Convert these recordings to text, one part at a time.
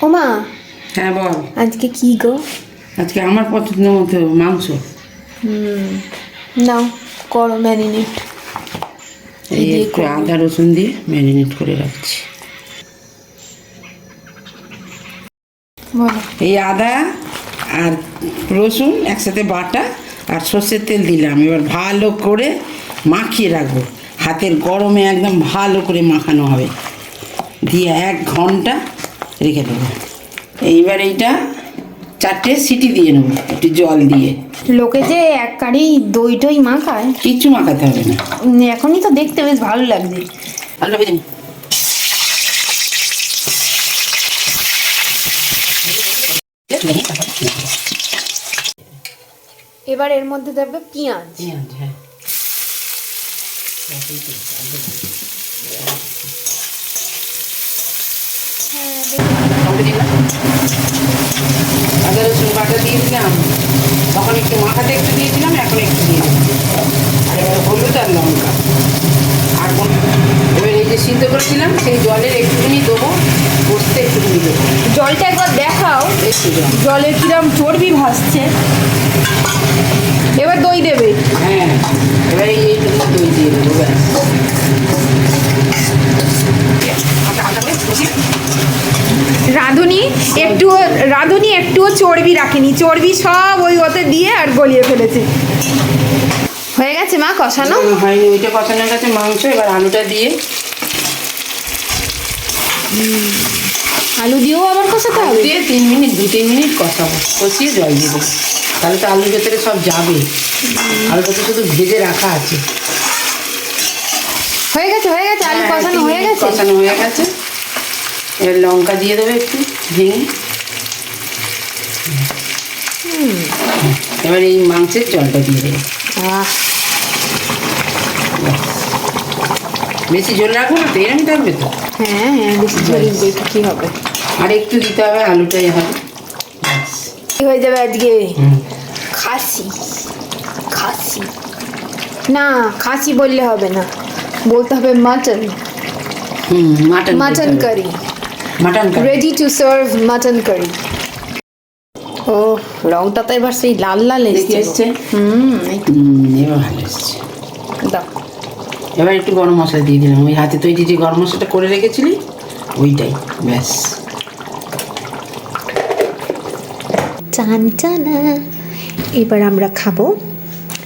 ওমা, হ্যাঁ বল। আজকে কি গো? আজকে আমার পছন্দের মতো মাংস। নাও করো ম্যারিনেট। এই একটু আদা রসুন দিয়ে ম্যারিনেট করে রাখছি। বলো। এই আদা আর রসুন একসাথে বাটা আর সর্ষের তেল দিলাম। এবার ভালো করে মাখিয়ে রাখবো, হাতের গরমে একদম ভালো করে মাখানো হবে, দিয়ে 1 ঘন্টা রেখে দেবো। এইবার এইটা 4টে সিটি দিয়ে নেবো একটু জল দিয়ে। লোকে যে এক কারি দই টই মাখায়, কিচ্ছু মাখাতে হবে না। এখনই তো দেখতে বেশ ভালো লাগছে। আলুটা ভেজে নি। এবার এর মধ্যে দেবে পেঁয়াজ। হ্যাঁ, আদা রসুন বাটা দিয়ে দিলাম, তখন একটু মাখাতে একটু দিয়েছিলাম, এখন একটু দিয়ে দিলাম। আর এবার হলুদ আর লঙ্কা আর এবার এই যে সিদ্ধ করেছিলাম সেই জলের একটুখানি দেবো, বসতে একটুখানি দেবো। জলটা একবার দেখাও, একটু জল। জলে কিরম চর্বি ভাসছে। এবার দই দেবে। হ্যাঁ, এবার এইটুকু দই দিয়ে দেবো, ব্যাস। রাঁধুনি একটুও চর্বি রাখেনি, চর্বি সব ওই ওতে দিয়ে আর গলিয়ে ফেলেছে। হয়ে গেছে মা কষানো? হয়নি, ওইটা কষানো গেছে মাংস। এবার আলুটা দিয়ে আলু দিয়েও আবার কষাতে হবে? দিয়ে 2-3 মিনিট কষাবো, কষিয়ে জল দিয়ে দেবো। তাহলে তো আলুর ভেতরে সব যাবে, আলুটা তো শুধু ভেজে রাখা আছে। হয়ে গেছে আলু কষানো হয়ে গেছে। কষানো হয়ে গেছে। এবার লঙ্কা দিয়ে দেবে একটু ভেঙে। এবার এই মাংসের জলটা দিয়ে দেবে। বেশি ঝোল রাখবো না তো, এরকম থাকবে তো। হ্যাঁ, বেশি ঝোল দিলে কি হবে? আর একটু দিতে হবে, আলুটাই হবে। কি হয়ে যাবে আজকে? খাসি। না, খাসি বললে হবে না, বলতে হবে mutton. Mutton curry. Ready to serve mutton curry. ও, রংটা তো এবার সেই লাল লাল এসছে। এবার ভালো এসছে। দাও। এবার একটু গরম মশলা দিয়ে দিলাম, ওই হাতে তৈরি যে গরম মশলাটা করে রেখেছিলি ওইটাই, ব্যাস। টানা। এবার আমরা খাবো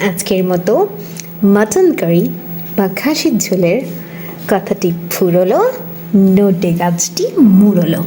আজকের মতো মাটন কারি বা খাসির ঝোলের কথাটি ফুরলো, নোটে গাছটি মুড়লো।